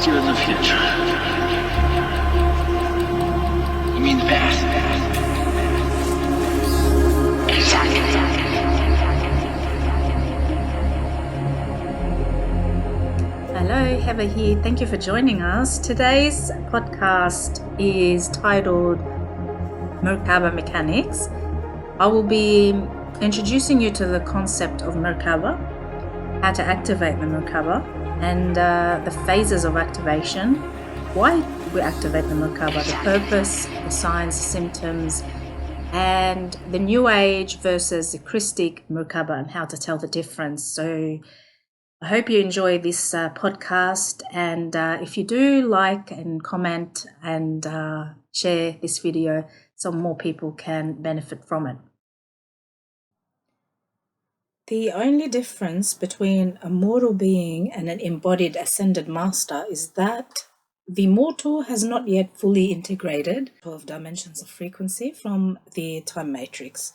puts you in the future. You mean the past? Exactly. Hello, Heba here. Thank you for joining us. Today's podcast is titled Merkaba Mechanics. I will be introducing you to the concept of Merkaba, how to activate the Merkaba, and the phases of activation, why we activate the Merkaba, the purpose, the signs, symptoms, and the New Age versus the Krystic Merkaba, and how to tell the difference. So I hope you enjoy this podcast, and if you do, like and comment and share this video so more people can benefit from it. The only difference between a mortal being and an embodied ascended master is that the mortal has not yet fully integrated 12 dimensions of frequency from the time matrix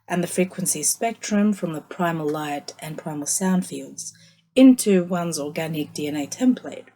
and the frequency spectrum from the primal light and primal sound fields into one's organic DNA template.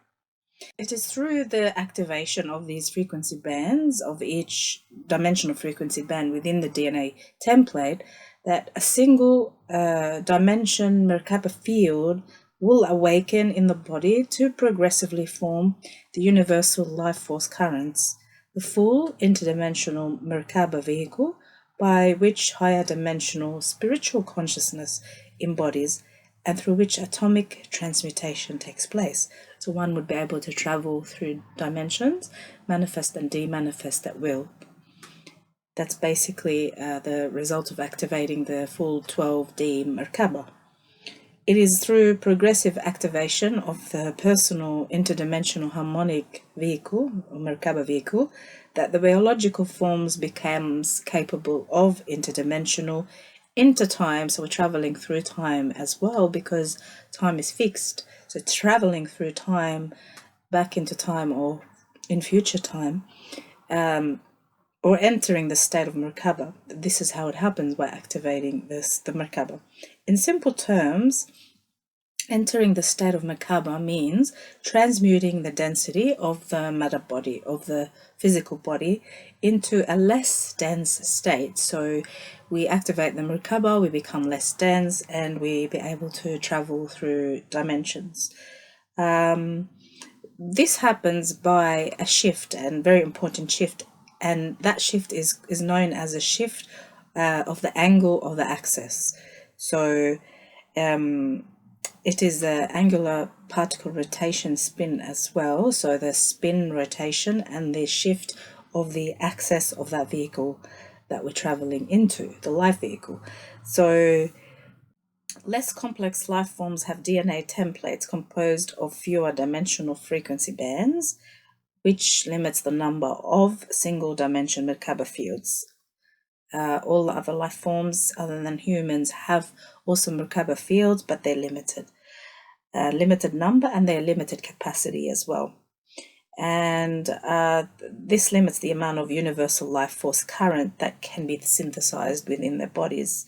It is through the activation of these frequency bands of each dimensional frequency band within the DNA template that a single dimension Merkaba field will awaken in the body to progressively form the universal life force currents, the full interdimensional Merkaba vehicle by which higher dimensional spiritual consciousness embodies and through which atomic transmutation takes place. So one would be able to travel through dimensions, manifest and demanifest at will. That's basically the result of activating the full 12D Merkaba. It is through progressive activation of the personal interdimensional harmonic vehicle, or Merkaba vehicle, that the biological forms becomes capable of interdimensional intertime. So we're traveling through time as well, because time is fixed. So traveling through time, back into time or in future time, or entering the state of Merkaba. This is how it happens, by activating the Merkaba. In simple terms, entering the state of Merkaba means transmuting the density of the matter body, of the physical body, into a less dense state. So we activate the Merkaba, we become less dense, and we be able to travel through dimensions. This happens by a shift, and very important shift, and that shift is known as a shift of the angle of the axis. So it is the angular particle rotation spin as well. So the spin rotation and the shift of the axis of that vehicle that we're traveling into, the life vehicle. So less complex life forms have DNA templates composed of fewer dimensional frequency bands, which limits the number of single dimension Merkaba fields. All the other life forms other than humans have also Merkaba fields, but they're limited number, and they're limited capacity as well. And this limits the amount of universal life force current that can be synthesized within their bodies.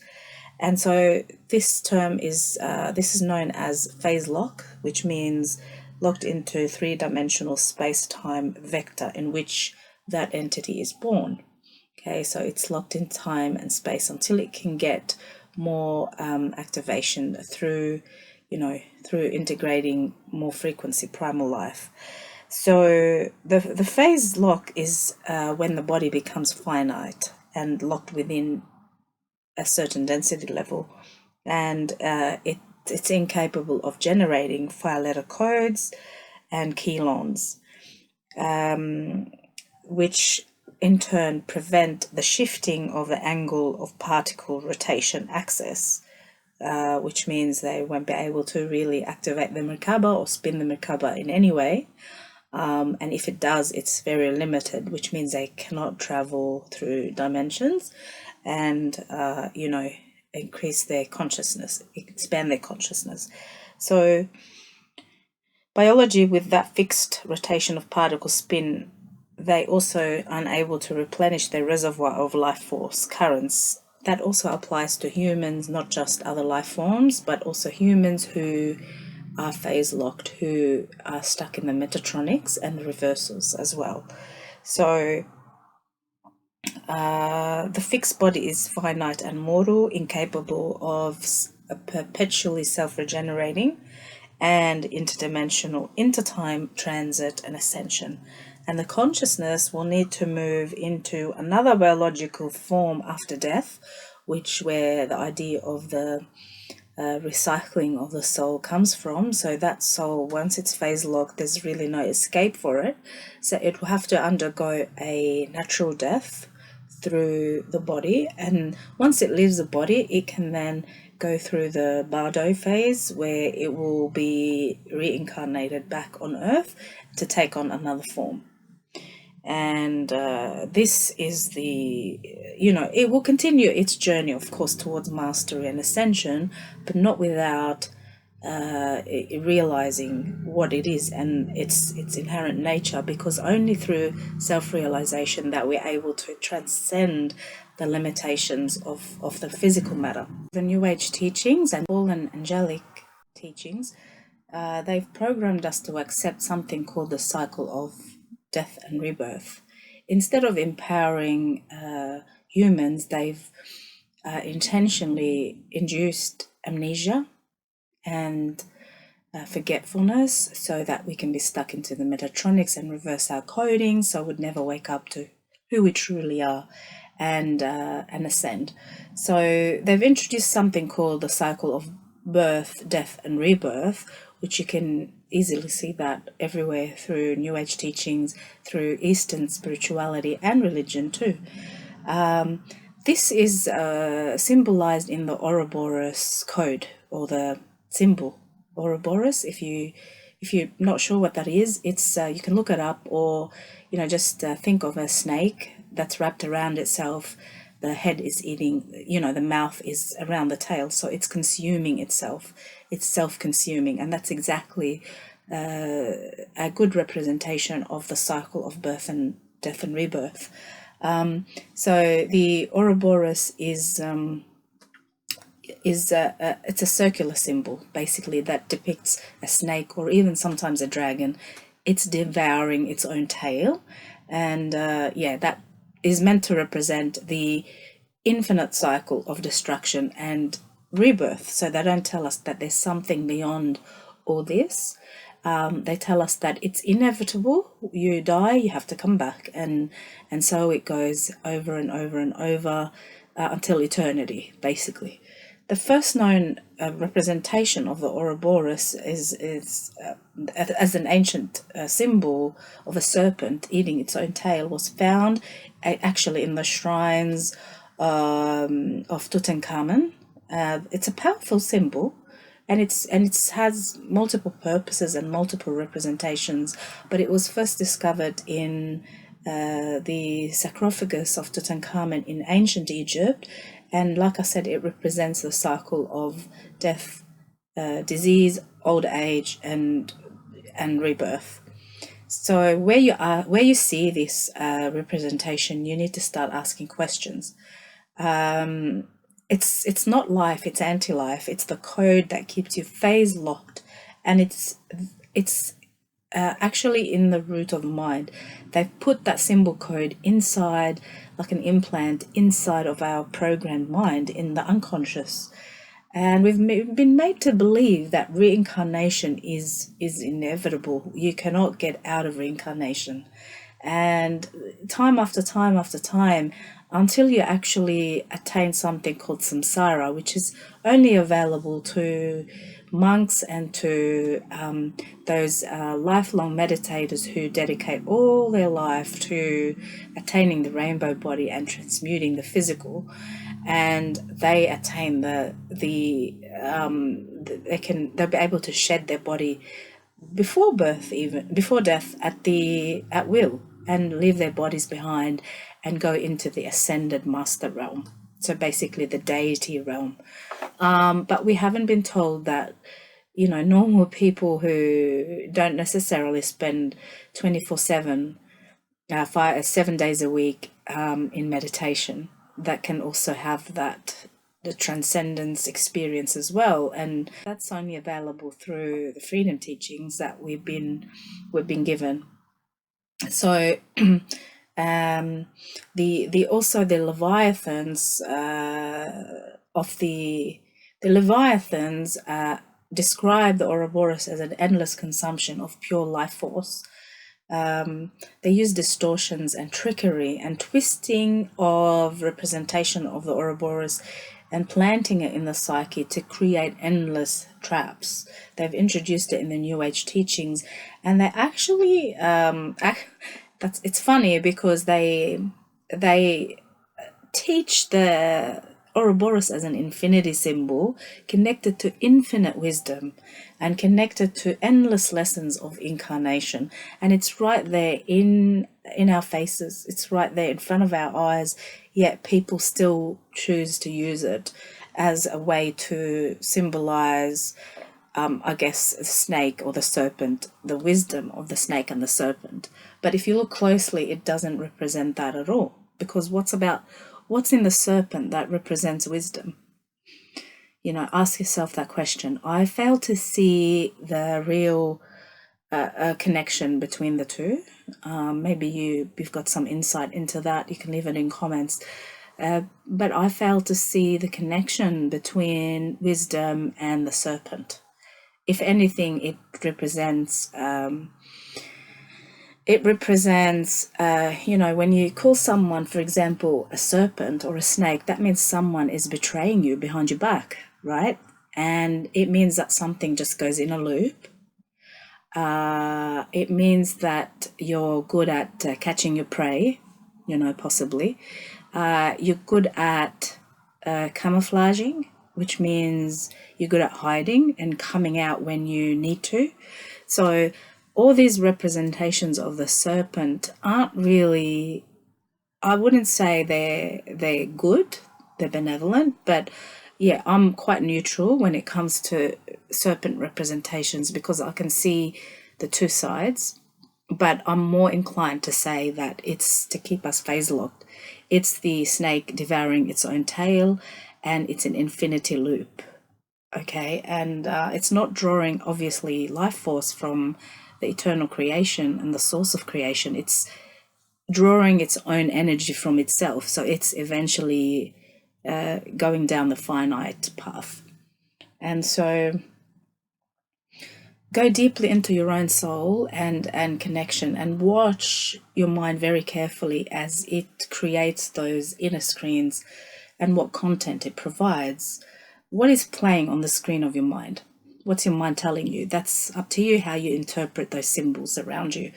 And so this term is known as phase lock, which means locked into three-dimensional space-time vector in which that entity is born. Okay, so it's locked in time and space until it can get more activation through integrating more frequency primal life. So the phase lock is when the body becomes finite and locked within a certain density level, and it's incapable of generating 5-letter codes and kilons, which in turn prevent the shifting of the angle of particle rotation axis, which means they won't be able to really activate the Merkaba or spin the Merkaba in any way. And if it does, it's very limited, which means they cannot travel through dimensions and, increase their consciousness, expand their consciousness. So biology, with that fixed rotation of particle spin, they also unable to replenish their reservoir of life force currents. That also applies to humans, not just other life forms, but also humans who are phase locked, who are stuck in the metatronics and the reversals as well. So the fixed body is finite and mortal, incapable of perpetually self-regenerating, and interdimensional, intertime, transit, and ascension. And the consciousness will need to move into another biological form after death, which where the idea of the recycling of the soul comes from. So that soul, once it's phase locked, there's really no escape for it. So it will have to undergo a natural death through the body, and once it leaves the body, it can then go through the bardo phase, where it will be reincarnated back on earth to take on another form. And this is the, it will continue its journey, of course, towards mastery and ascension, but not without realizing what it is and its inherent nature, because only through self-realization that we're able to transcend the limitations of the physical matter. The New Age teachings and all angelic teachings, they've programmed us to accept something called the cycle of death and rebirth. Instead of empowering humans, they've intentionally induced amnesia and forgetfulness, so that we can be stuck into the metatronics and reverse our coding, so we'd never wake up to who we truly are and ascend. So they've introduced something called the cycle of birth, death, and rebirth, which you can easily see that everywhere through New Age teachings, through Eastern spirituality and religion too. This is symbolized in the Ouroboros code, or the symbol Ouroboros. If you're not sure what that is, it's you can look it up, or just think of a snake that's wrapped around itself. The head is eating, the mouth is around the tail, so it's consuming itself. It's self-consuming, and that's exactly a good representation of the cycle of birth and death and rebirth. So the Ouroboros is it's a circular symbol, basically, that depicts a snake or even sometimes a dragon. It's devouring its own tail, and that is meant to represent the infinite cycle of destruction and rebirth. So they don't tell us that there's something beyond all this. They tell us that it's inevitable. You die, you have to come back, and so it goes over and over and over until eternity, basically. The first known representation of the Ouroboros is as an ancient symbol of a serpent eating its own tail, was found actually in the shrines of Tutankhamun. It's a powerful symbol, and it has multiple purposes and multiple representations. But it was first discovered in the sarcophagus of Tutankhamun in ancient Egypt. And like I said, it represents the cycle of death, disease, old age, and rebirth. So where you see this representation, you need to start asking questions. It's not life; it's anti-life. It's the code that keeps you phase locked, and it's actually in the root of the mind. They've put that symbol code inside, like an implant, inside of our programmed mind, in the unconscious. And we've been made to believe that reincarnation is inevitable. You cannot get out of reincarnation. And time after time after time, until you actually attain something called samsara, which is only available to monks and to those lifelong meditators who dedicate all their life to attaining the rainbow body and transmuting the physical, and they attain they'll be able to shed their body before birth, even before death, at will, and leave their bodies behind and go into the ascended master realm. So basically the deity realm. But we haven't been told that, normal people who don't necessarily spend 24/7, 7 days a week in meditation, that can also have that the transcendence experience as well, and that's only available through the freedom teachings that we've been given. So the also the leviathans the leviathans describe the Ouroboros as an endless consumption of pure life force. They use distortions and trickery and twisting of representation of the Ouroboros and planting it in the psyche to create endless traps. They've introduced it in the New Age teachings, and they actually it's funny because they teach the Ouroboros as an infinity symbol connected to infinite wisdom and connected to endless lessons of incarnation. And it's right there in our faces. It's right there in front of our eyes, yet people still choose to use it as a way to symbolize, I guess, the snake or the serpent, the wisdom of the snake and the serpent. But if you look closely, it doesn't represent that at all, because what's in the serpent that represents wisdom? You know, ask yourself that question. I fail to see the real connection between the two. Maybe you've got some insight into that. You can leave it in comments. But I fail to see the connection between wisdom and the serpent. If anything, it represents... when you call someone, for example, a serpent or a snake, that means someone is betraying you behind your back, right? And it means that something just goes in a loop. It means that you're good at catching your prey, possibly. You're good at camouflaging, which means you're good at hiding and coming out when you need to. So all these representations of the serpent aren't really, I wouldn't say they're good, they're benevolent, but yeah, I'm quite neutral when it comes to serpent representations because I can see the two sides, but I'm more inclined to say that it's to keep us phase locked. It's the snake devouring its own tail, and it's an infinity loop, okay? And it's not drawing, obviously, life force from the eternal creation and the source of creation. It's drawing its own energy from itself. So it's eventually going down the finite path. And so go deeply into your own soul and connection, and watch your mind very carefully as it creates those inner screens and what content it provides. What is playing on the screen of your mind? What's your mind telling you? That's up to you how you interpret those symbols around you.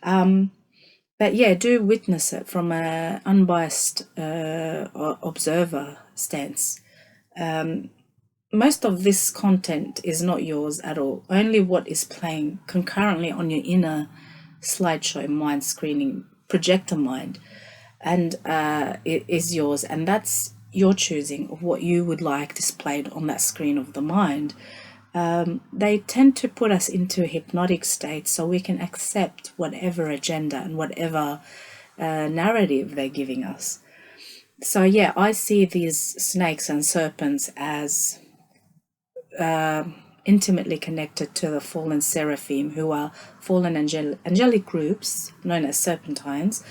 But yeah, do witness it from an unbiased observer stance. Most of this content is not yours at all. Only what is playing concurrently on your inner slideshow mind screening projector mind, and it is yours, and that's your choosing of what you would like displayed on that screen of the mind. They tend to put us into a hypnotic state so we can accept whatever agenda and whatever narrative they're giving us. So yeah, I see these snakes and serpents as intimately connected to the fallen seraphim, who are fallen angelic groups known as serpentines.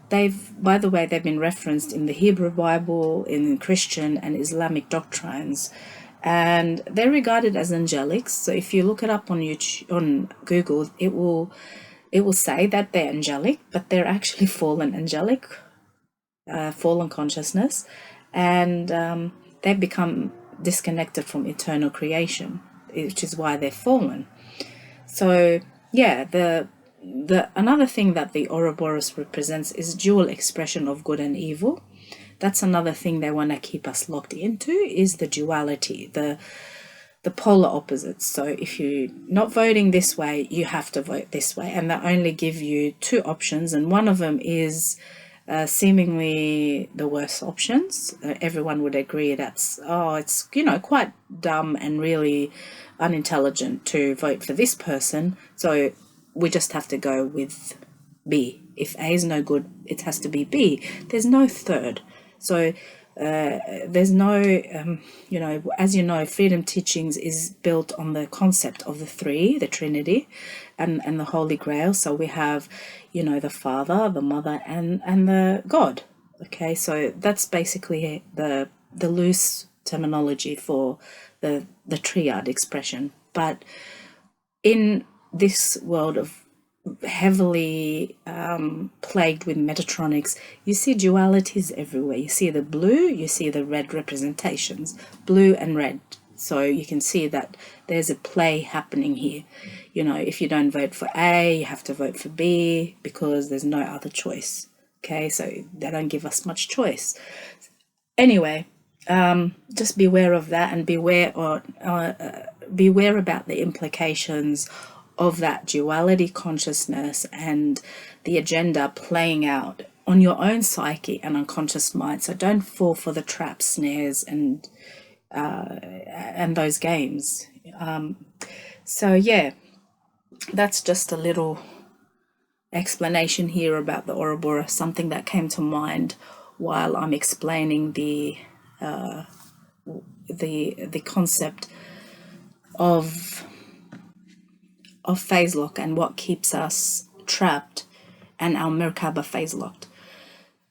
By the way, they've been referenced in the Hebrew Bible, in Christian and Islamic doctrines, and they're regarded as angelics. So if you look it up on YouTube, on Google, it will say that they're angelic, but they're actually fallen angelic, fallen consciousness, and they've become disconnected from eternal creation, which is why they're fallen. So yeah, the another thing that the Ouroboros represents is dual expression of good and evil. That's another thing they want to keep us locked into, is the duality, the polar opposites. So if you're not voting this way, you have to vote this way, and they only give you two options, and one of them is seemingly the worst options. Everyone would agree it's quite dumb and really unintelligent to vote for this person, so we just have to go with B. If A is no good, it has to be B. There's no third. So There's no, as you know, freedom teachings is built on the concept of the three, the Trinity, and the Holy Grail. So we have, the Father, the Mother, and the God. Okay, so that's basically the loose terminology for the triad expression. But in this world of heavily plagued with Metatronics, you see dualities everywhere. You see the blue, you see the red representations, blue and red. So you can see that there's a play happening here. If you don't vote for A, you have to vote for B because there's no other choice. Okay, so they don't give us much choice. Anyway, just beware of that, and beware about the implications of that duality consciousness and the agenda playing out on your own psyche and unconscious mind. So don't fall for the traps, snares, and those games. So yeah, that's just a little explanation here about the Ouroboros, something that came to mind while I'm explaining the concept of phase lock and what keeps us trapped, and our Merkaba phase locked.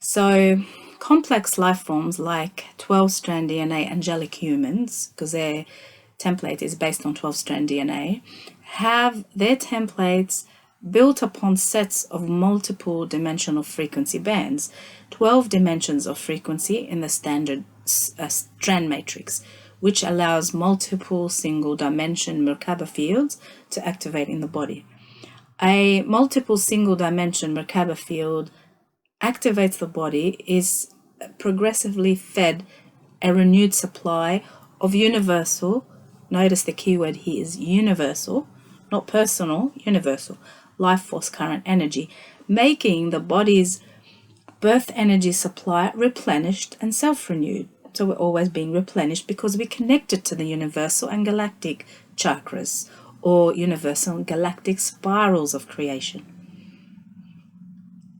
So complex life forms like 12-strand DNA angelic humans, because their template is based on 12-strand DNA, have their templates built upon sets of multiple dimensional frequency bands, 12 dimensions of frequency in the standard strand matrix, which allows multiple single dimension Merkaba fields to activate in the body. A multiple single dimension Merkaba field activates the body, is progressively fed a renewed supply of universal, notice the keyword here is universal, not personal, universal, life force current energy, making the body's birth energy supply replenished and self-renewed. So we're always being replenished because we're connected to the universal and galactic chakras, or universal and galactic spirals of creation.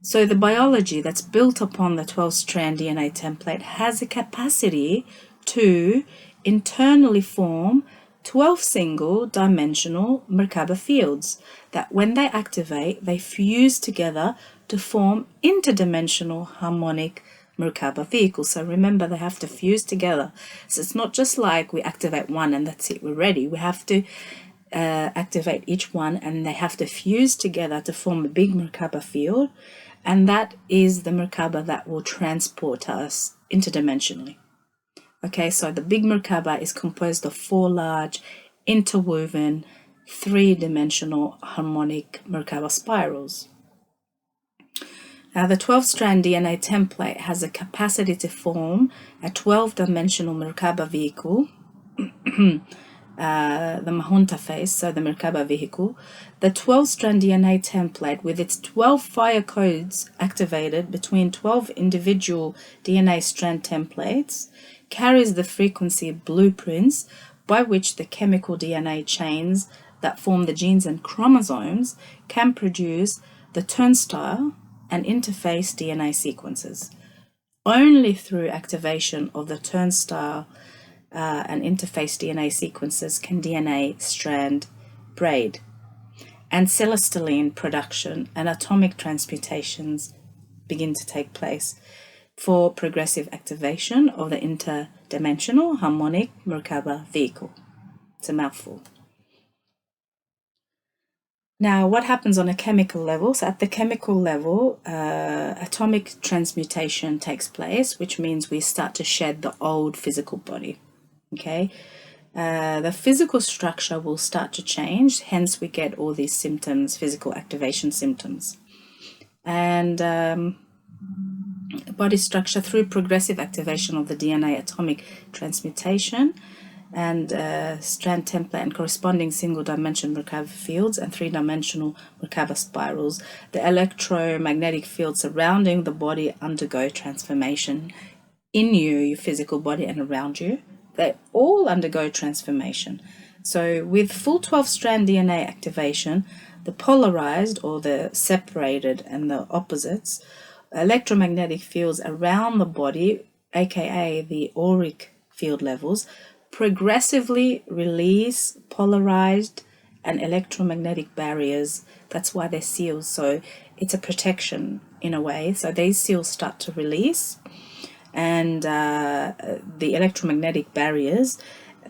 So the biology that's built upon the 12-strand DNA template has a capacity to internally form 12 single dimensional Merkaba fields that when they activate, they fuse together to form interdimensional harmonic Merkaba vehicles. So remember, they have to fuse together. So it's not just like we activate one and that's it, we're ready. We have to activate each one, and they have to fuse together to form a big Merkaba field, and that is the Merkaba that will transport us interdimensionally. Okay, so the big Merkaba is composed of 4 large interwoven 3-dimensional harmonic Merkaba spirals. Now, the 12-strand DNA template has a capacity to form a 12-dimensional Merkaba vehicle, the Mahunta phase, so the Merkaba vehicle. The 12-strand DNA template, with its 12 fire codes activated between 12 individual DNA strand templates, carries the frequency blueprints by which the chemical DNA chains that form the genes and chromosomes can produce the turnstile and interface DNA sequences. Only through activation of the turnstile and interface DNA sequences can DNA strand braid and celestine production and atomic transmutations begin to take place for progressive activation of the interdimensional harmonic Merkaba vehicle. It's a mouthful. Now, what happens on a chemical level? So at the chemical level, atomic transmutation takes place, which means we start to shed the old physical body. Okay, the physical structure will start to change, hence we get all these symptoms, physical activation symptoms. And body structure through progressive activation of the DNA atomic transmutation and strand template and corresponding single dimension Merkaba fields and 3-dimensional Merkaba spirals, the electromagnetic fields surrounding the body undergo transformation in you, your physical body, and around you. They all undergo transformation. So with full 12-strand DNA activation, the polarized or the separated and the opposites electromagnetic fields around the body aka the auric field levels, progressively release polarized and electromagnetic barriers. That's why they're seals. So it's a protection in a way. So these seals start to release, and the electromagnetic barriers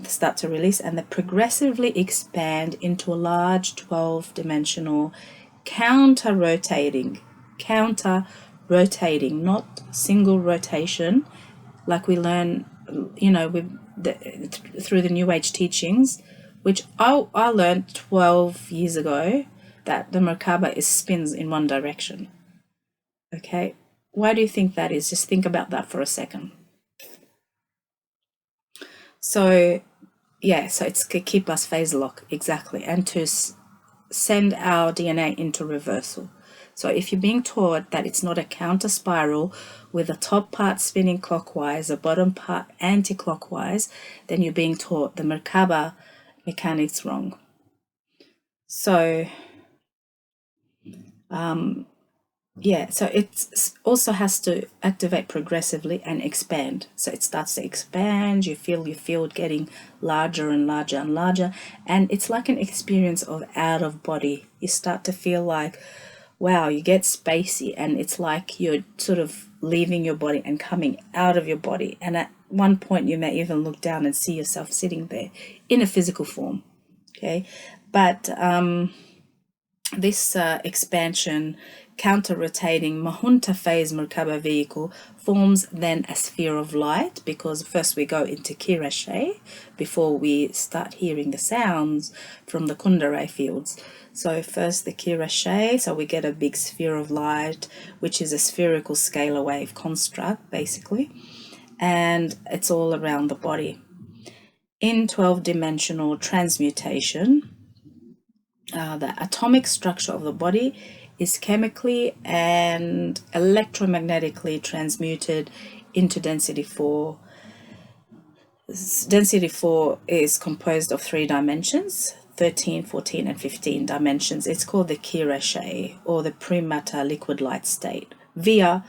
start to release, and they progressively expand into a large 12-dimensional counter-rotating, not single rotation, like we learn, through the New Age teachings, which I learned 12 years ago, that the Merkaba is spins in one direction. Okay, why do you think that is? Just think about that for a second. So, yeah, so it's to keep us phase lock, exactly, and to send our DNA into reversal. So if you're being taught that it's not a counter spiral with the top part spinning clockwise, the bottom part anti-clockwise, then you're being taught the Merkaba mechanics wrong. So, yeah, so it also has to activate progressively and expand. So it starts to expand, you feel your field getting larger and larger and larger, and it's like an experience of out of body. You start to feel like, wow, you get spacey, and it's like you're sort of leaving your body and coming out of your body. And at one point you may even look down and see yourself sitting there in a physical form. Okay, but this expansion, counter-rotating Mahunta phase Merkaba vehicle forms then a sphere of light, because first we go into Kirashe before we start hearing the sounds from the Kundalini fields. So first the Kirashe, so we get a big sphere of light, which is a spherical scalar wave construct basically, and it's all around the body. In 12-dimensional transmutation, the atomic structure of the body is chemically and electromagnetically transmuted into density 4. Density 4 is composed of 3 dimensions, 13, 14, and 15 dimensions. It's called the Kirashe, or the pre-matter liquid light state, via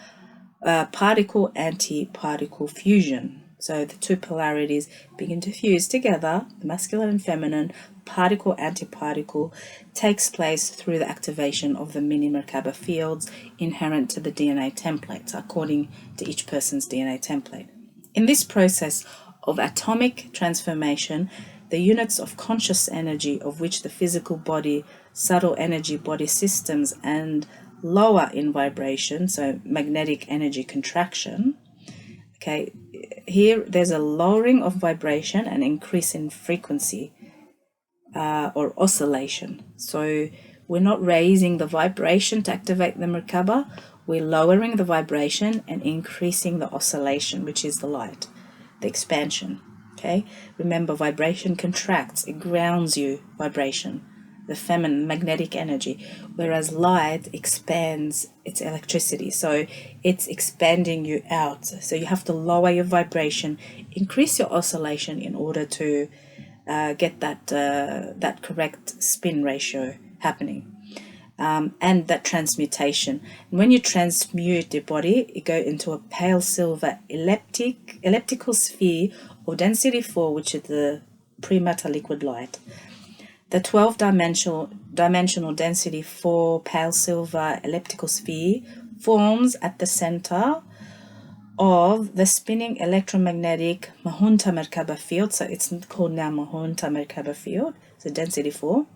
particle-antiparticle fusion. So the two polarities begin to fuse together, the masculine and feminine. Particle-antiparticle takes place through the activation of the mini Merkaba fields inherent to the DNA templates, according to each person's DNA template. In this process of atomic transformation, the units of conscious energy, of which the physical body, subtle energy body systems, and lower in vibration, so magnetic energy contraction. Okay, here there's a lowering of vibration and increase in frequency or oscillation. So we're not raising the vibration to activate the Merkaba, we're lowering the vibration and increasing the oscillation, which is the light, the expansion. Okay, remember, vibration contracts, it grounds you, vibration, the feminine magnetic energy, whereas light expands its electricity, so it's expanding you out. So you have to lower your vibration, increase your oscillation in order to get that correct spin ratio happening, and that transmutation. And when you transmute your body, you go into a pale silver elliptical sphere of density 4, which is the pre-matter liquid light. The 12-dimensional density 4 pale silver elliptical sphere forms at the center of the spinning electromagnetic Mahunta Merkaba field. So it's called now Mahunta Merkaba field, so density 4.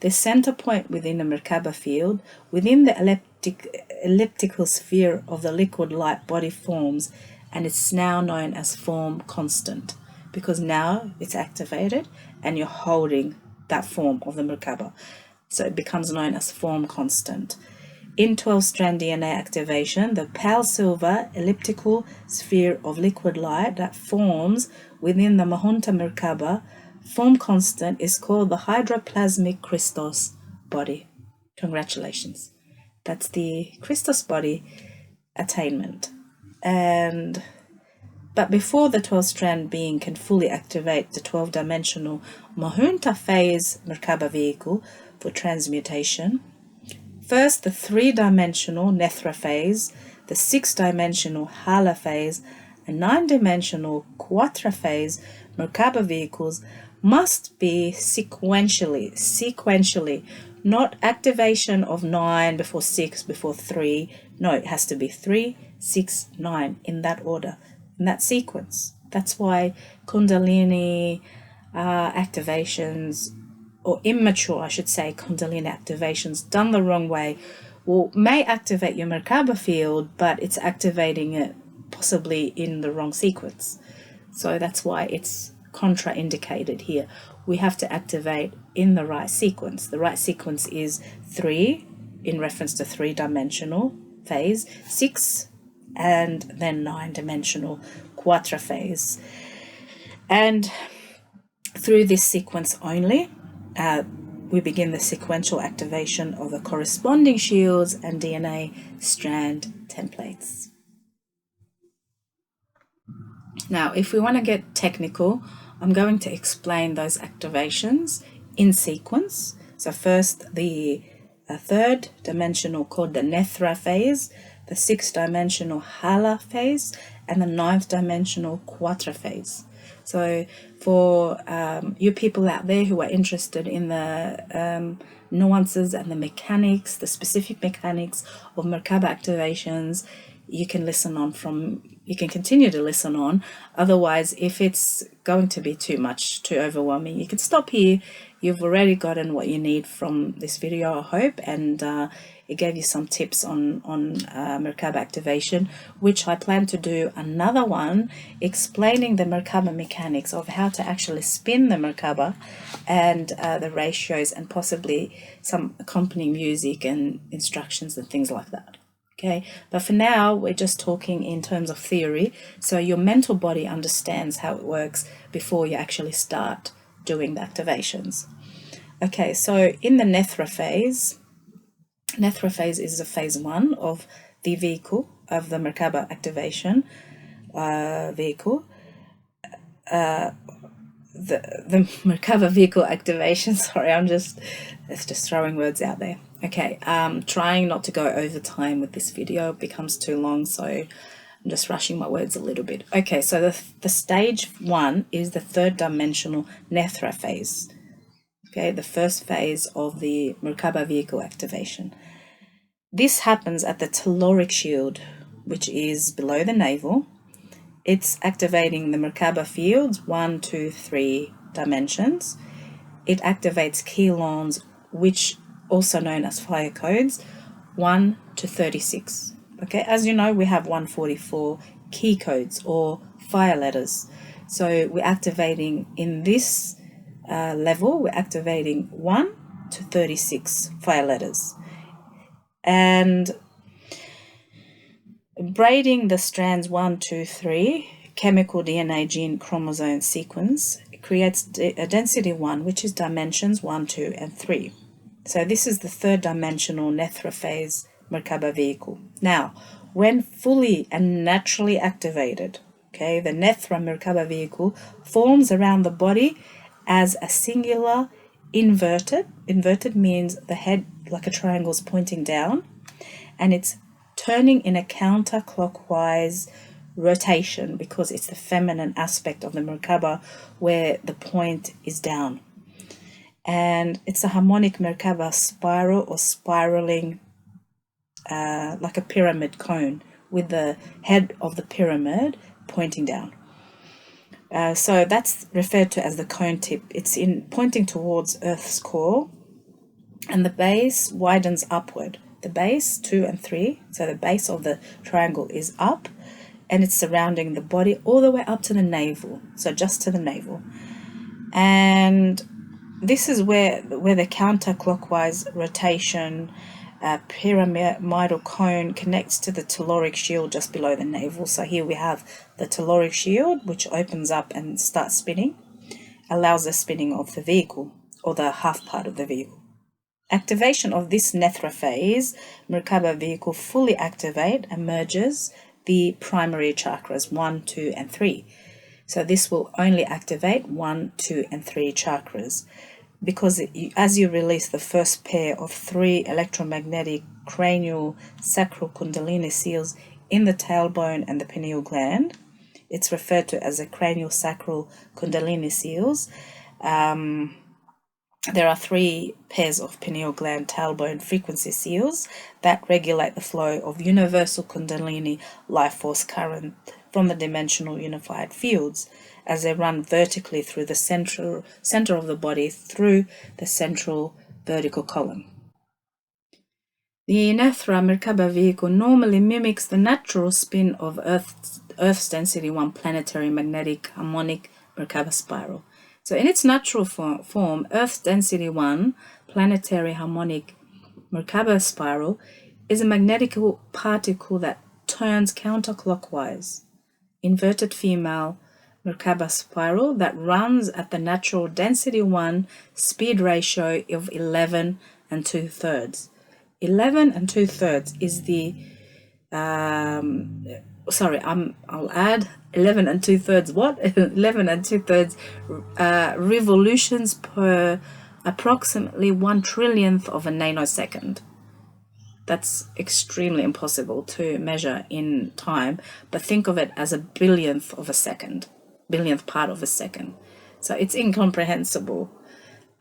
The center point within the Merkaba field, within the elliptical sphere of the liquid light body forms, and it's now known as form constant, because now it's activated and you're holding that form of the Merkaba. So it becomes known as form constant. In 12-strand DNA activation, the pale silver elliptical sphere of liquid light that forms within the Mahunta Merkaba form constant is called the hydroplasmic Christos body. Congratulations. That's the Christos body attainment. But before the 12-strand being can fully activate the 12-dimensional Mahunta phase Merkaba vehicle for transmutation, first the 3-dimensional Nethra phase, the 6-dimensional Hala phase, and 9-dimensional quadriphase Merkaba vehicles must be sequentially, not activation of 9 before 6 before 3. No, it has to be 3, 6, 9 in that order, in that sequence. That's why Kundalini activations, or immature, I should say, Kundalini activations done the wrong way may activate your Merkaba field, but it's activating it possibly in the wrong sequence. So that's why it's contraindicated here. We have to activate in the right sequence. The right sequence is 3 in reference to 3-dimensional phase, 6, and then 9-dimensional quadriphase. And through this sequence only, we begin the sequential activation of the corresponding shields and DNA strand templates. Now, if we want to get technical, I'm going to explain those activations in sequence. So first, the third dimensional called the Nethra phase, the 6-dimensional Hala phase, and the 9th-dimensional quadriphase. So for you people out there who are interested in the nuances and the mechanics, the specific mechanics of Merkaba activations, you can continue to listen on. Otherwise, if it's going to be too overwhelming, you can stop here. You've already gotten what you need from this video, I hope, and it gave you some tips on Merkaba activation, which I plan to do another one explaining the Merkaba mechanics of how to actually spin the Merkaba and the ratios, and possibly some accompanying music and instructions and things like that. Okay, but for now, we're just talking in terms of theory, so your mental body understands how it works before you actually start doing the activations. Okay, so in the Nethra phase is a phase 1 of the vehicle, of the Merkaba activation vehicle. The Merkaba vehicle activation, sorry, it's just throwing words out there. Okay, trying not to go over time with this video, it becomes too long, so I'm just rushing my words a little bit. Okay, so the stage 1 is the 3rd-dimensional Nethra phase. Okay, the first phase of the Merkaba vehicle activation. This happens at the telluric shield, which is below the navel. It's activating the Merkaba fields 1, 2, 3 dimensions. It activates kilons, which also known as fire codes, 1 to 36. Okay, as you know, we have 144 key codes or fire letters. So we're activating in this level, we're activating 1 to 36 fire letters. And braiding the strands 1, 2, 3, chemical DNA gene chromosome sequence, it creates a density 1, which is dimensions 1, 2, and 3. So this is the 3rd-dimensional Nethra phase Merkaba vehicle. Now, when fully and naturally activated, okay, the Nethra Merkaba vehicle forms around the body as a singular inverted. Inverted means the head, like a triangle, is pointing down, and it's turning in a counterclockwise rotation because it's the feminine aspect of the Merkaba where the point is down. And it's a harmonic Merkaba spiral or spiraling like a pyramid cone with the head of the pyramid pointing down. So that's referred to as the cone tip. It's pointing towards Earth's core, and the base widens upward. The base 2 and 3, so the base of the triangle is up, and it's surrounding the body all the way up to the navel, so just to the navel. And this is where the counterclockwise rotation pyramidal cone connects to the telluric shield just below the navel. So here we have the telluric shield, which opens up and starts spinning, allows the spinning of the vehicle, or the half part of the vehicle. Activation of this Nethra phase Merkaba vehicle fully activate and merges the primary chakras 1, 2, and 3. So this will only activate 1, 2, and 3 chakras, because as you release the first pair of 3 electromagnetic cranial sacral kundalini seals in the tailbone and the pineal gland, It's referred to as a craniosacral kundalini seals. There are 3 pairs of pineal gland tailbone frequency seals that regulate the flow of universal kundalini life force current from the dimensional unified fields as they run vertically through the center of the body through the central vertical column. The Nethra Merkaba vehicle normally mimics the natural spin of Earth's density 1 planetary magnetic harmonic Merkaba spiral. So in its natural form, Earth's density 1 planetary harmonic Merkaba spiral is a magnetic particle that turns counterclockwise. Inverted female Merkaba spiral that runs at the natural density 1 speed ratio of 11 2/3. 11 2/3 is the I'll add 11 2/3 what? 11 2/3 revolutions per approximately 1 trillionth of a nanosecond. That's extremely impossible to measure in time, but think of it as a billionth of a second, billionth part of a second. So it's incomprehensible.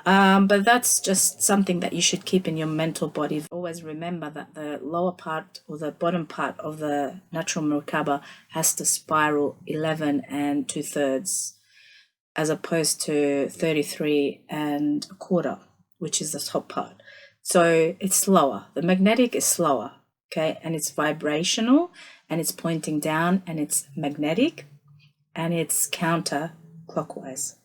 But that's just something that you should keep in your mental body. Always remember that the lower part or the bottom part of the natural Merkaba has to spiral 11 2/3 as opposed to 33 1/4, which is the top part. So it's slower. The magnetic is slower, okay? And it's vibrational and it's pointing down and it's magnetic and it's counterclockwise.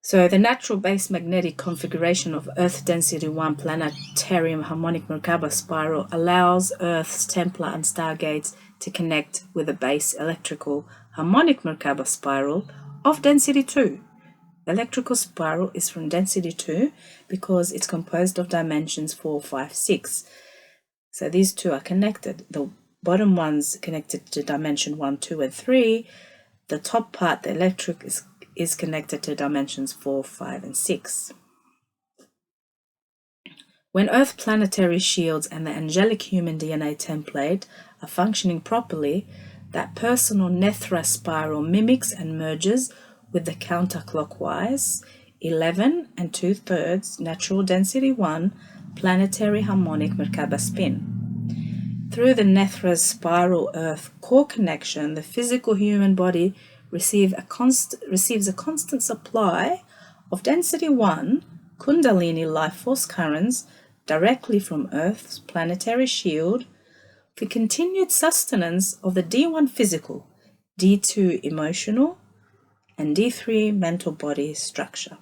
So the natural base magnetic configuration of Earth density 1 planetarium harmonic Merkaba spiral allows Earth's Templar and stargates to connect with the base electrical harmonic Merkaba spiral of density 2. The electrical spiral is from density 2 because it's composed of dimensions 4, 5, 6. So these two are connected. The bottom one's connected to dimension 1, 2, and 3. The top part, the electric, is connected to dimensions 4, 5, and 6. When Earth planetary shields and the angelic human DNA template are functioning properly, that personal Nethra spiral mimics and merges with the counterclockwise 11 2/3 natural density 1 planetary harmonic Merkaba spin. Through the Nethra's spiral Earth core connection, the physical human body receives a constant supply of density 1 Kundalini life force currents directly from Earth's planetary shield for continued sustenance of the D1 physical, D2 emotional, and D3 mental body structure.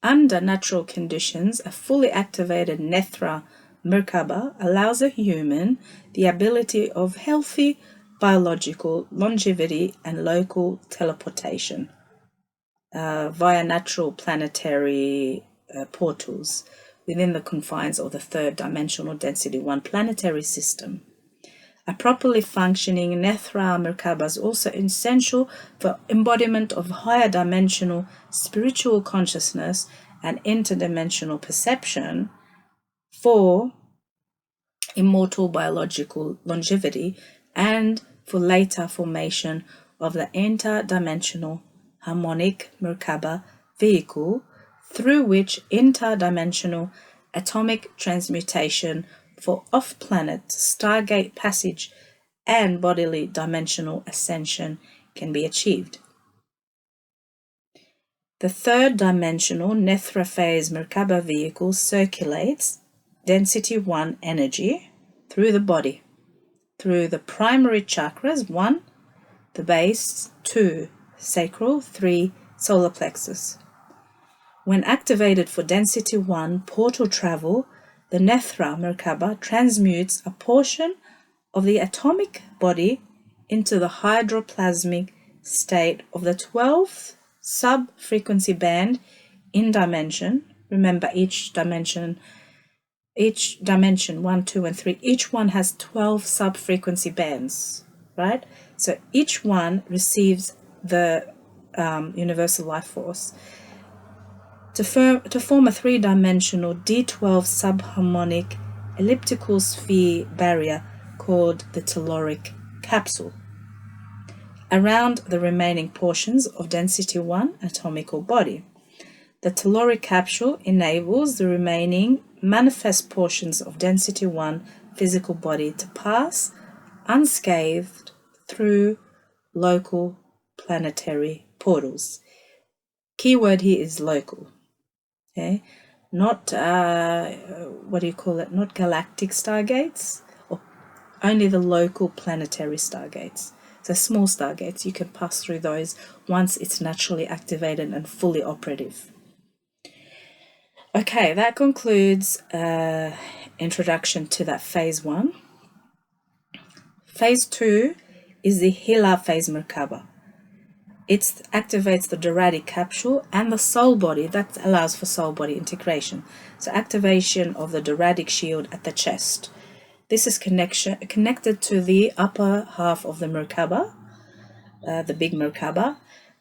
Under natural conditions, a fully activated Nethra Merkaba allows a human the ability of healthy biological longevity and local teleportation via natural planetary portals within the confines of the 3rd dimensional density 1 planetary system. A properly functioning Nethra Merkaba is also essential for embodiment of higher dimensional spiritual consciousness and interdimensional perception for immortal biological longevity and for later formation of the interdimensional harmonic Merkaba vehicle through which interdimensional atomic transmutation for off-planet stargate passage and bodily dimensional ascension can be achieved. The 3rd dimensional Nethra phase Merkaba vehicle circulates density 1 energy through the body, through the primary chakras 1, the base, 2, sacral, 3, solar plexus. When activated for density 1 portal travel, the Nethra Merkaba transmutes a portion of the atomic body into the hydroplasmic state of the 12th sub-frequency band in dimension. Remember, each dimension 1, 2, and 3, each one has 12 sub-frequency bands, right? So each one receives the universal life force. To form a 3-dimensional D12 subharmonic elliptical sphere barrier called the telluric capsule around the remaining portions of density 1 atomical body. The telluric capsule enables the remaining manifest portions of density 1 physical body to pass unscathed through local planetary portals. Keyword here is local. Okay, not not galactic stargates, or only the local planetary stargates. So small stargates, you can pass through those once it's naturally activated and fully operative. Okay, that concludes introduction to that phase 1. Phase 2 is the Hela phase Merkaba. It activates the Doradic capsule and the soul body. That allows for soul body integration. So activation of the Doradic shield at the chest. This is connected to the upper half of the Merkaba, the big Merkaba,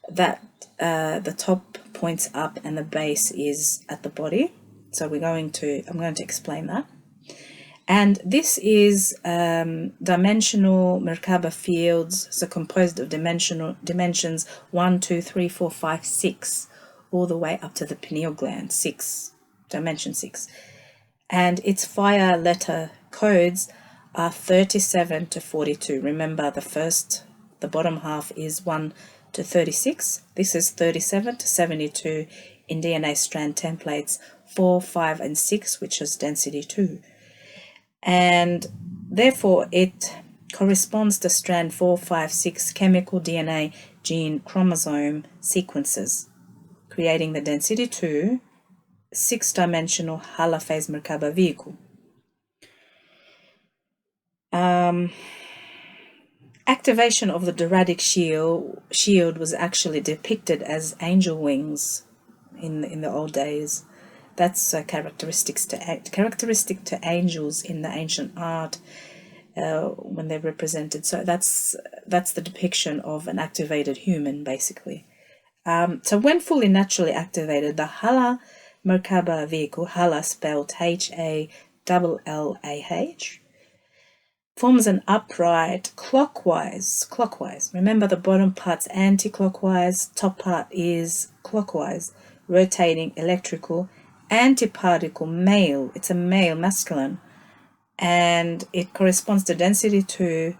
that the top points up and the base is at the body. So I'm going to explain that. And this is dimensional Merkaba fields, so composed of dimensions 1, 2, 3, 4, 5, 6, all the way up to the pineal gland, 6, dimension 6. And its fire letter codes are 37 to 42. Remember, the bottom half is 1 to 36. This is 37 to 72 in DNA strand templates 4, 5, and 6, which is density 2. And therefore it corresponds to strand 4, 5, 6 chemical DNA gene chromosome sequences, creating the density 2 6-dimensional Hala phase Merkaba vehicle. Activation of the Doradic shield was actually depicted as angel wings in the old days. That's characteristic to angels in the ancient art when they're represented. So that's the depiction of an activated human, basically. So when fully naturally activated, the Hala Merkaba vehicle, Hala spelled Hallah, forms an upright clockwise. Remember, the bottom part's anti-clockwise, top part is clockwise, rotating electrical antiparticle male. It's a male, masculine, and it corresponds to density 2,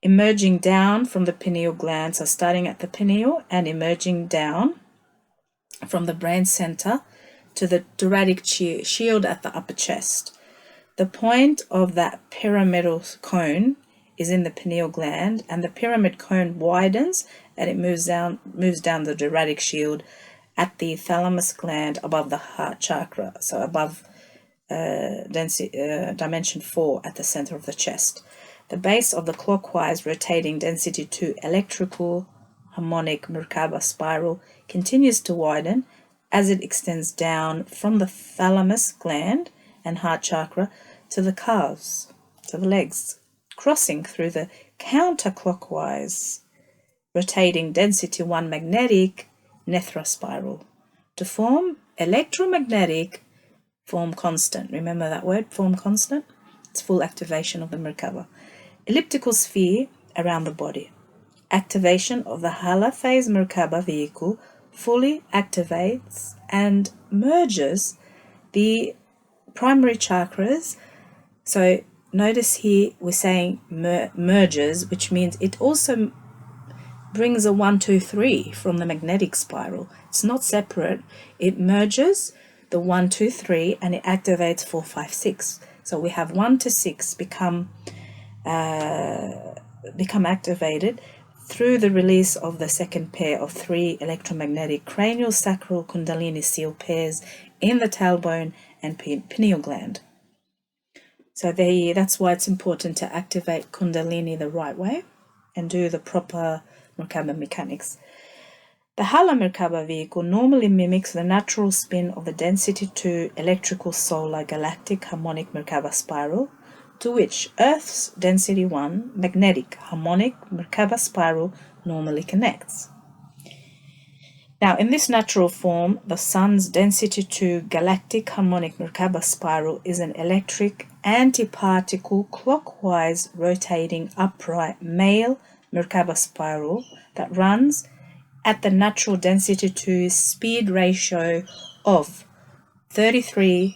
emerging down from the pineal gland, so starting at the pineal and emerging down from the brain center to the Doradic shield at the upper chest. The point of that pyramidal cone is in the pineal gland, and the pyramid cone widens and it moves down the Doradic shield at the thalamus gland above the heart chakra, so above dimension 4 at the center of the chest. The base of the clockwise rotating density 2 electrical harmonic Merkaba spiral continues to widen as it extends down from the thalamus gland and heart chakra to the calves, to the legs, crossing through the counterclockwise rotating density 1 magnetic Nethra spiral to form electromagnetic form constant. Remember that word, form constant? It's full activation of the Merkaba. Elliptical sphere around the body. Activation of the Hala phase Merkaba vehicle fully activates and merges the primary chakras. So notice here we're saying merges, which means it also brings a 1, 2, 3 from the magnetic spiral. It's not separate. It merges the 1, 2, 3 and it activates 4, 5, 6. So we have 1 to 6 become activated through the release of the second pair of 3 electromagnetic cranial sacral kundalini seal pairs in the tailbone and pineal gland. So that's why it's important to activate kundalini the right way and do the proper Merkaba mechanics. The Hala Merkaba vehicle normally mimics the natural spin of the density 2 electrical solar galactic harmonic Merkaba spiral, to which Earth's density 1 magnetic harmonic Merkaba spiral normally connects. Now, in this natural form, the Sun's density 2 galactic harmonic Merkaba spiral is an electric antiparticle clockwise rotating upright male Merkaba spiral that runs at the natural density 2 speed ratio of 33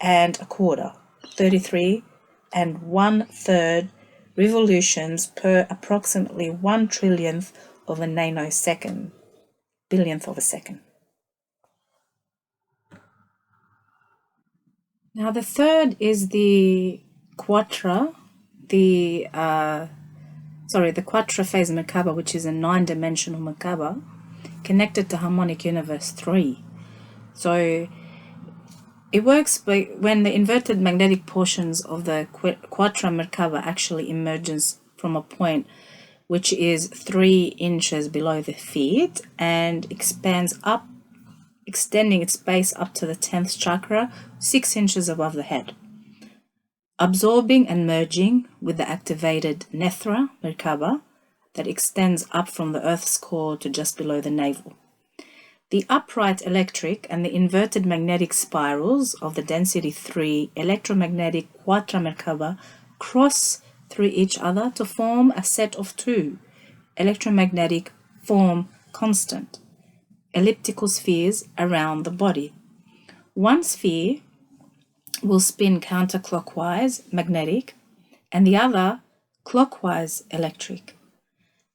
and a quarter, 33 and 1/3 revolutions per approximately 1 trillionth of a nanosecond, billionth of a second. Now the third is the quatra, the quatra phase Merkaba, which is a 9-dimensional Merkaba connected to harmonic universe 3. So it works when the inverted magnetic portions of the quatra Merkaba actually emerges from a point which is 3 inches below the feet and expands up, extending its base up to the 10th chakra, 6 inches above the head, absorbing and merging with the activated Nethra Merkaba that extends up from the Earth's core to just below the navel. The upright electric and the inverted magnetic spirals of the density 3 electromagnetic quatra Merkaba cross through each other to form a set of 2 electromagnetic form constant elliptical spheres around the body. One sphere will spin counterclockwise magnetic and the other clockwise electric.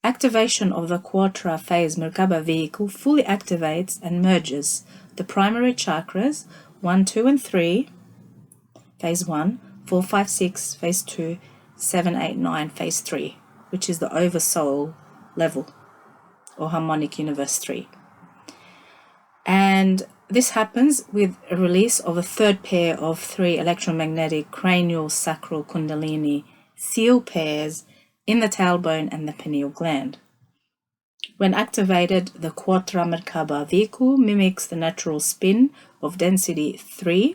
Activation of the quatra phase Merkaba vehicle fully activates and merges the primary chakras 1, 2, and 3, phase 1, 4, 5, 6, phase 2, 7, 8, 9, phase 3, which is the oversoul level or harmonic universe 3. And this happens with a release of a third pair of 3 electromagnetic cranial sacral kundalini seal pairs in the tailbone and the pineal gland. When activated, the quatra Merkaba vehicle mimics the natural spin of density 3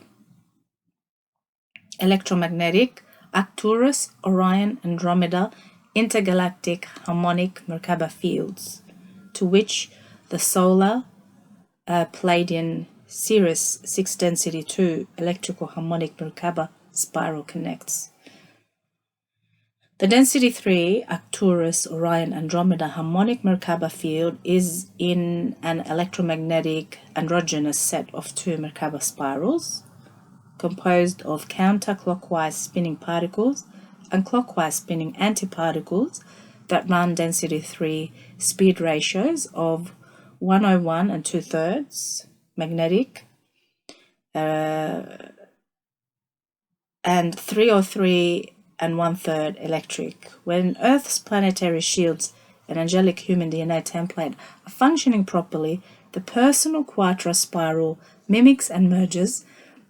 electromagnetic Arcturus, Orion, Andromeda intergalactic harmonic Merkaba fields, to which the solar Palladian Sirius 6 density 2 electrical harmonic Merkaba spiral connects. The density 3 Arcturus, Orion, Andromeda harmonic Merkaba field is in an electromagnetic androgynous set of 2 Merkaba spirals composed of counterclockwise spinning particles and clockwise spinning antiparticles that run density 3 speed ratios of 101 and 2/3 magnetic and 303 and 1/3 electric. When Earth's planetary shields and angelic human DNA template are functioning properly, the personal quatra spiral mimics and merges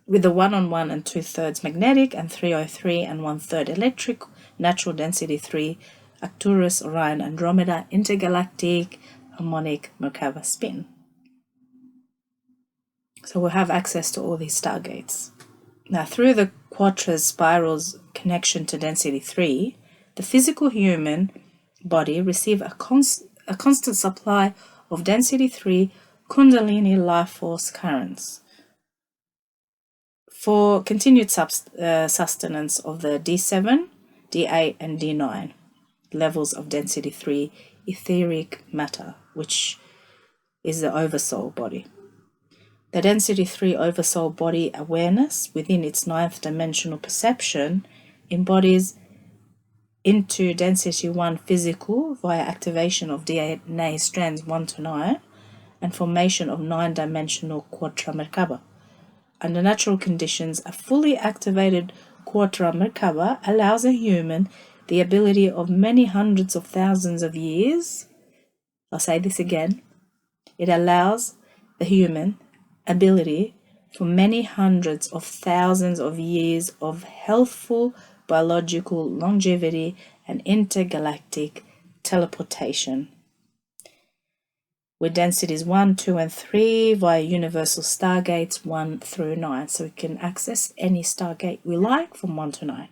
with the 101 and 2/3 magnetic and 303 and 1/3 electric natural density 3 Arcturus, Orion, Andromeda intergalactic harmonic Merkaba spin. So we'll have access to all these stargates. Now, through the quatra spiral's connection to density 3, the physical human body receives a constant supply of density 3 Kundalini life force currents for continued sustenance of the D7, D8, and D9 levels of density 3 etheric matter, which is the oversoul body. The density 3 oversoul body awareness within its 9th dimensional perception embodies into density 1 physical via activation of DNA strands 1 to 9 and formation of 9-dimensional quatra Merkaba. Under natural conditions, a fully activated quatra Merkaba allows a human the ability of many hundreds of thousands of years. I'll say this again. It allows the human ability for many hundreds of thousands of years of healthful biological longevity and intergalactic teleportation, with densities 1, 2, and 3 via universal stargates 1 through 9. So we can access any stargate we like from 1 to 9.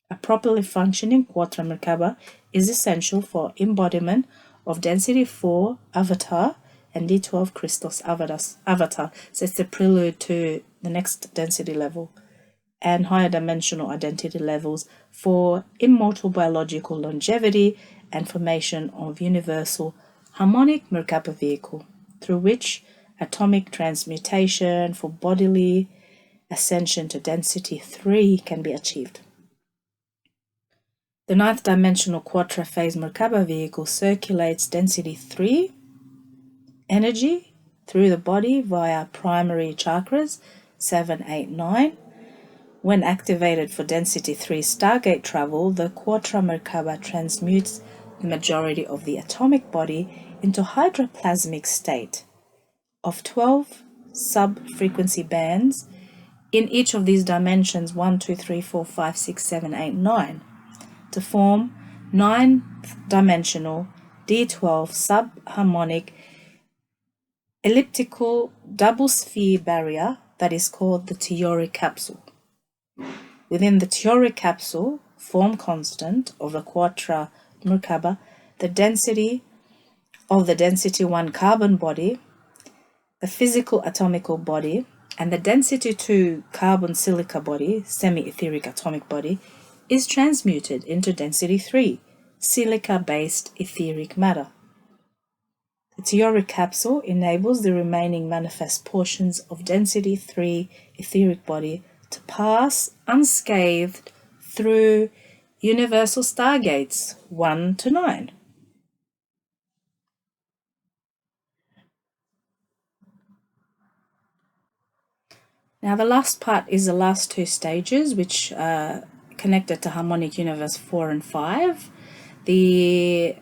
A properly functioning quatra Merkaba is essential for embodiment of density 4 avatar and D12 Christos avatar. So it's the prelude to the next density level and higher dimensional identity levels for immortal biological longevity and formation of universal harmonic Merkaba vehicle, through which atomic transmutation for bodily ascension to density 3 can be achieved. The ninth dimensional quadra-phase Merkaba vehicle circulates density 3 energy through the body via primary chakras 7, 8, 9. When activated for density 3 stargate travel, the quadra Merkaba transmutes the majority of the atomic body into hydroplasmic state of 12 sub-frequency bands in each of these dimensions 1, 2, 3, 4, 5, 6, 7, 8, 9 to form 9th-dimensional D12 subharmonic elliptical double sphere barrier that is called the telluric capsule. Within the telluric capsule, form constant of the quadra Merkaba, the density of the density 1 carbon body, the physical atomical body, and the density 2 carbon silica body, semi-etheric atomic body, is transmuted into density 3 silica-based etheric matter. The telluric capsule enables the remaining manifest portions of density 3 etheric body to pass unscathed through universal stargates 1 to 9. Now the last part is the last two stages, which are connected to harmonic universe 4 and 5. The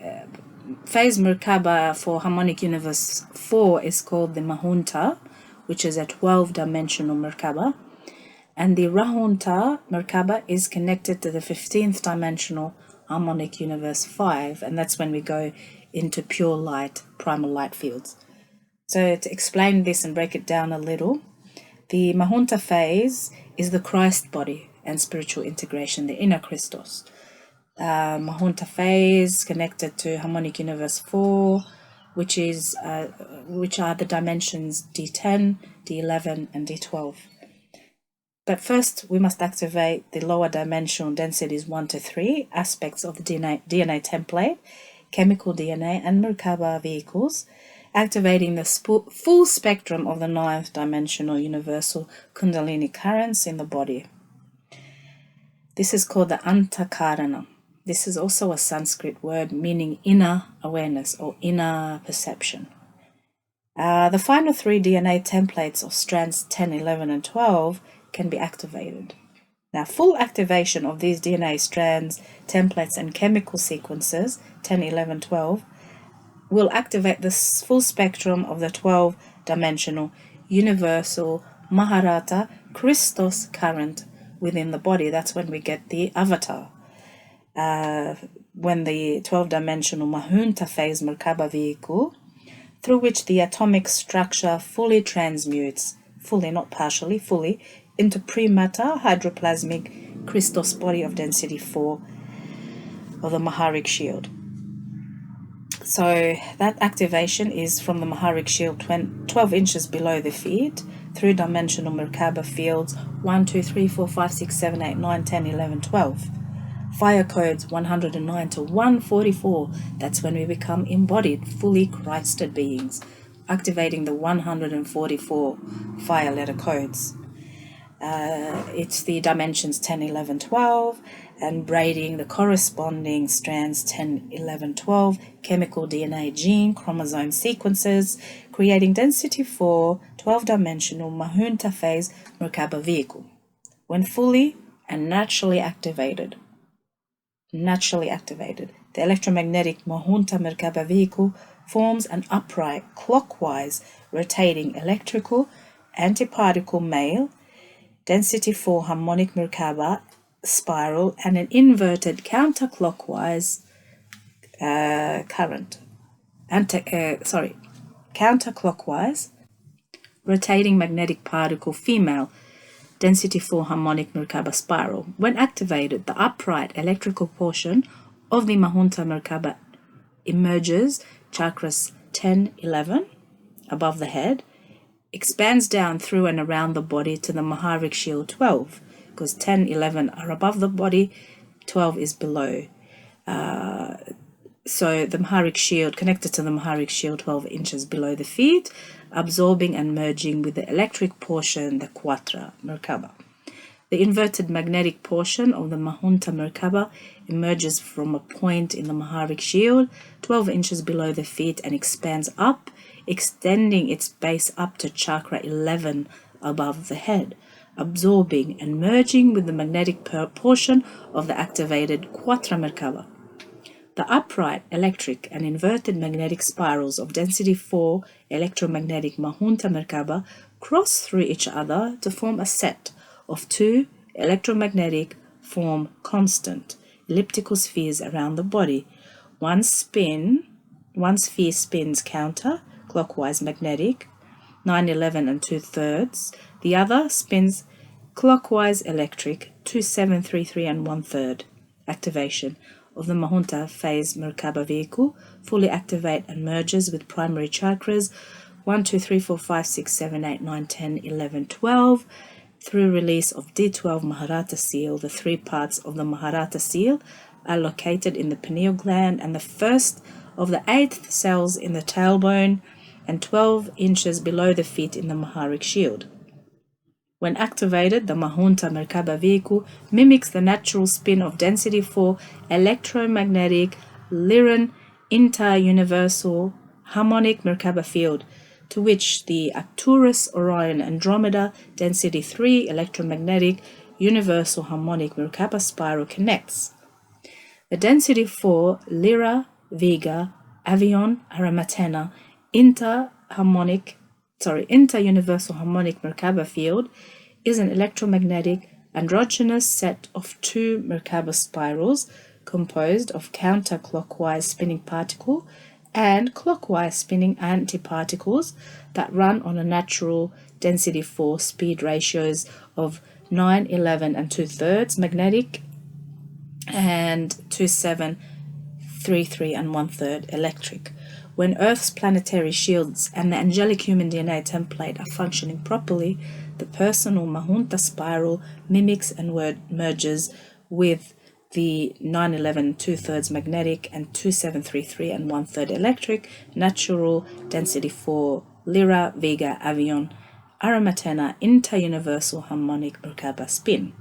phase Merkaba for harmonic universe 4 is called the Mahunta, which is a 12-dimensional Merkaba. And the Rahunta Merkaba is connected to the 15th dimensional harmonic universe 5, and that's when we go into pure light, primal light fields. So to explain this and break it down a little, the Mahunta phase is the Christ body and spiritual integration, the inner Christos. Mahunta phase connected to harmonic universe 4, which are the dimensions D10, D11, and D12. But first, we must activate the lower dimensional densities 1 to 3 aspects of the DNA template, chemical DNA, and Merkaba vehicles, activating the full spectrum of the 9th dimensional universal Kundalini currents in the body. This is called the Antakarana. This is also a Sanskrit word meaning inner awareness or inner perception. The final 3 DNA templates of strands 10, 11, and 12 can be activated. Now, full activation of these DNA strands, templates, and chemical sequences, 10, 11, 12, will activate the full spectrum of the 12-dimensional universal Maharata Christos current within the body. That's when we get the avatar. When the 12-dimensional Mahunta phase Merkaba vehicle, through which the atomic structure fully transmutes, fully, not partially, fully, into pre-matter hydroplasmic Christos body of density 4 of the Maharic shield. So that activation is from the Maharic shield 12 inches below the feet through dimensional Merkaba fields 1, 2, 3, 4, 5, 6, 7, 8, 9, 10, 11, 12. Fire codes 109 to 144. That's when we become embodied, fully Christed beings, activating the 144 fire letter codes. It's the dimensions 10, 11, 12, and braiding the corresponding strands 10, 11, 12, chemical DNA gene chromosome sequences, creating density 4, 12-dimensional Mahunta phase Merkaba vehicle. When fully and naturally activated, the electromagnetic Mahunta Merkaba vehicle forms an upright, clockwise rotating electrical antiparticle male density 4 harmonic Merkaba spiral and an inverted counterclockwise counterclockwise rotating magnetic particle female density 4 harmonic Merkaba spiral. When activated, the upright electrical portion of the Mahunta Merkaba emerges chakras 10, 11, above the head, expands down through and around the body to the Maharic shield 12, because 10, 11 are above the body, 12 is below. So the Maharic shield, connected to the Maharic shield 12 inches below the feet, absorbing and merging with the electric portion, the Krystic Merkaba. The inverted magnetic portion of the Mahunta Merkaba emerges from a point in the Maharic shield 12 inches below the feet and expands up, extending its base up to chakra 11 above the head, absorbing and merging with the magnetic portion of the activated Krystic Merkaba. The upright, electric, and inverted magnetic spirals of density 4 electromagnetic Mahunta Merkaba cross through each other to form a set of 2 electromagnetic form constant elliptical spheres around the body. One sphere spins counter clockwise magnetic 911 and 2/3. The other spins clockwise electric 2733 and 1/3. Activation of the Mahunta phase Merkaba vehicle fully activate and merges with primary chakras 1, 2, 3, 4, 5, 6, 7, 8, 9, 10, 11, 12 through release of D12 Maharata seal. The 3 parts of the Maharata seal are located in the pineal gland and the first of the 8th cells in the tailbone and 12 inches below the feet in the Maharic shield. When activated, the Mahunta Merkaba vehicle mimics the natural spin of density 4 electromagnetic Lyran inter-universal harmonic Merkaba field, to which the Arcturus Orion Andromeda density 3 electromagnetic universal harmonic Merkaba spiral connects. The density 4 Lyra Vega Avion Aramatena inter-universal harmonic Merkaba field is an electromagnetic androgynous set of 2 Merkaba spirals composed of counterclockwise spinning particle and clockwise spinning antiparticles that run on a natural density 4 speed ratios of 9, 11 and 2/3 magnetic and 2, 7, 3, 3 and 1/3 electric. When Earth's planetary shields and the angelic human DNA template are functioning properly, the personal Mahunta spiral mimics and merges with the 911 2/3 magnetic and 2733 and 1/3 electric natural density 4 Lyra Vega Avion Aramatena inter-universal harmonic Merkaba spin.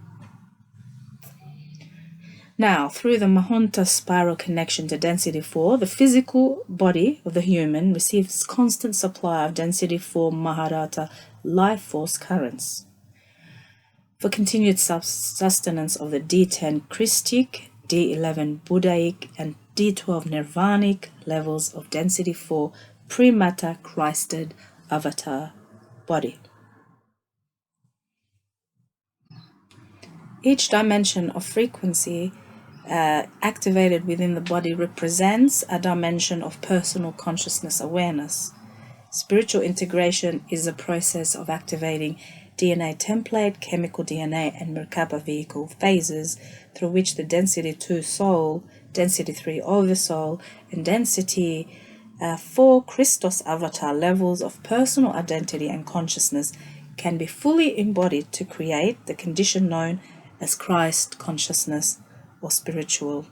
Now, through the Mahunta spiral connection to density 4, the physical body of the human receives constant supply of density 4 Maharata life force currents for continued sustenance of the D10 Krystic, D11 Buddhaic, and D12 Nirvanic levels of density 4 pre-matter Christed avatar body. Each dimension of frequency activated within the body represents a dimension of personal consciousness awareness. Spiritual integration is a process of activating DNA template, chemical DNA, and Merkaba vehicle phases through which the density 2 soul, density 3 oversoul, and density 4 Christos avatar levels of personal identity and consciousness can be fully embodied to create the condition known as Christ consciousness or spiritual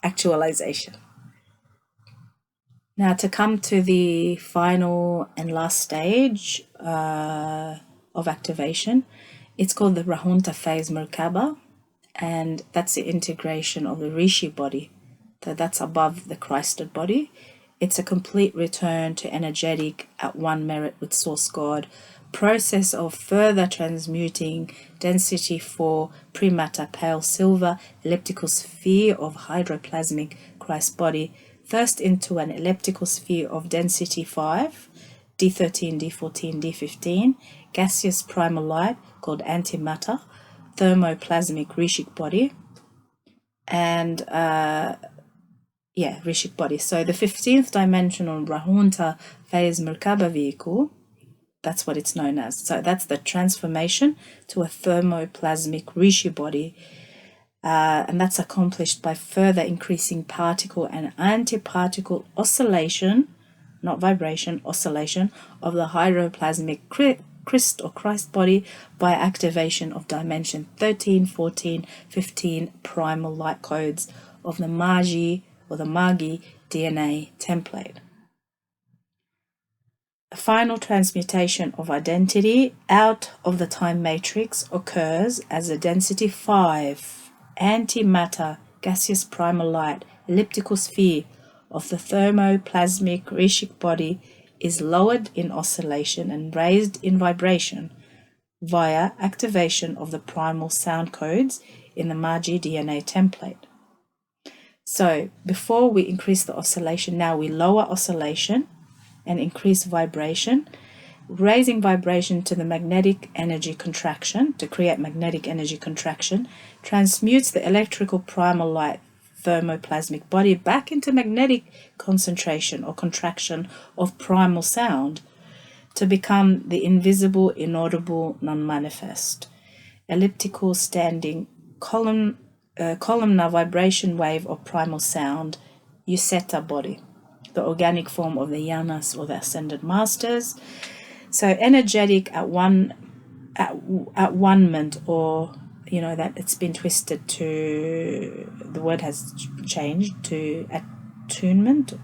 actualization. Now, to come to the final and last stage of activation, it's called the Rahunta phase Merkaba, and that's the integration of the Rishi body, that's above the Christed body. It's a complete return to energetic at one merit with Source God, process of further transmuting density 4 pre-matter pale silver elliptical sphere of hydroplasmic Christ body, first into an elliptical sphere of density 5, D13, D14, D15, gaseous primal light called antimatter, thermoplasmic Rishik body, and Rishik body. So the 15th dimensional Rahunta phase Merkaba vehicle, that's what it's known as. So that's the transformation to a thermoplasmic Rishi body, and that's accomplished by further increasing particle and antiparticle oscillation, not vibration, oscillation of the hydroplasmic Christ or Christ body by activation of dimension 13, 14, 15 primal light codes of the Magi or the Magi DNA template. A final transmutation of identity out of the time matrix occurs as the density 5 antimatter gaseous primal light elliptical sphere of the thermoplasmic Krystic body is lowered in oscillation and raised in vibration via activation of the primal sound codes in the Magi DNA template. So before we increase the oscillation, now we lower oscillation and increase vibration, raising vibration to the magnetic energy contraction, to create magnetic energy contraction, transmutes the electrical primal light thermoplasmic body back into magnetic concentration or contraction of primal sound to become the invisible, inaudible, non-manifest, elliptical standing columnar vibration wave of primal sound, Useta body, the organic form of the Yanas or the Ascended Masters. So energetic at one ment, or that it's been twisted to, the word has changed to attunement,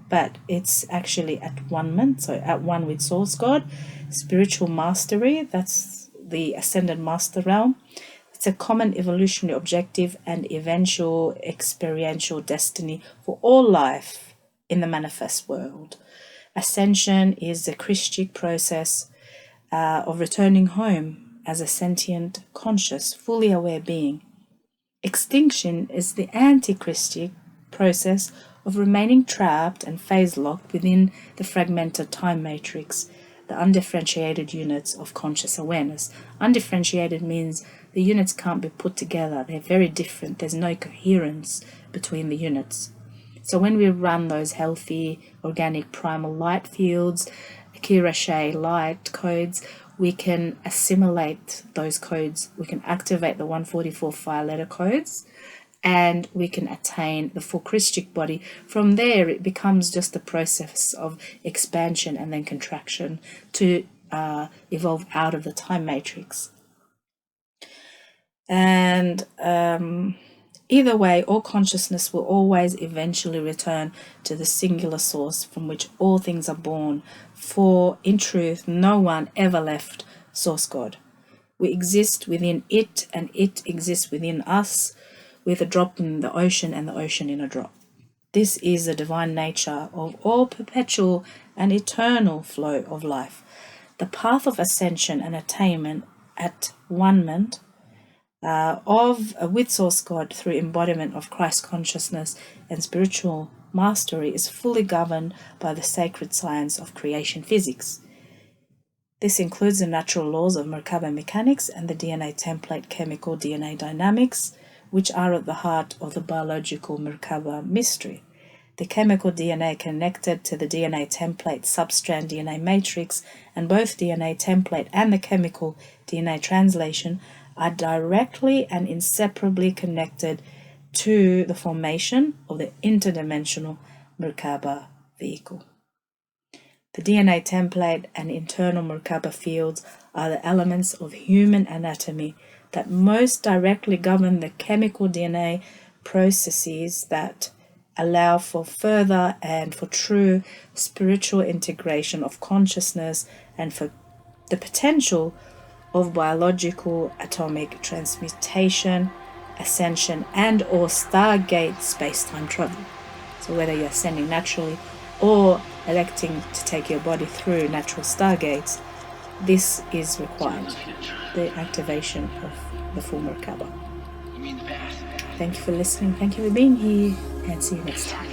but it's actually at one ment, so at one with Source God. Spiritual mastery, that's the Ascended Master realm. It's a common evolutionary objective and eventual experiential destiny for all life in the manifest world. Ascension is the Krystic process of returning home as a sentient, conscious, fully aware being. Extinction is the anti-Krystic process of remaining trapped and phase-locked within the fragmented time matrix, the undifferentiated units of conscious awareness. Undifferentiated means the units can't be put together. They're very different. There's no coherence between the units. So when we run those healthy, organic, primal light fields, Kirashe light codes, we can assimilate those codes. We can activate the 144 5-letter codes, and we can attain the full Krystic body. From there, it becomes just a process of expansion and then contraction to evolve out of the time matrix. And either way, all consciousness will always eventually return to the singular source from which all things are born, for in truth no one ever left Source God. We exist within it, and it exists within us, with a drop in the ocean and the ocean in a drop. This is the divine nature of all perpetual and eternal flow of life. The path of ascension and attainment at one-ment with Source God through embodiment of Christ consciousness and spiritual mastery is fully governed by the sacred science of creation physics. This includes the natural laws of Merkaba mechanics and the DNA template chemical DNA dynamics, which are at the heart of the biological Merkaba mystery. The chemical DNA connected to the DNA template substrand DNA matrix, and both DNA template and the chemical DNA translation are directly and inseparably connected to the formation of the interdimensional Merkaba vehicle. The DNA template and internal Merkaba fields are the elements of human anatomy that most directly govern the chemical DNA processes that allow for further and for true spiritual integration of consciousness and for the potential of biological atomic transmutation, ascension, and or stargate space-time travel. So whether you're ascending naturally or electing to take your body through natural stargates, this is required, the activation of the full Merkaba. You mean the past? Thank you for listening. Thank you for being here, and see you next time.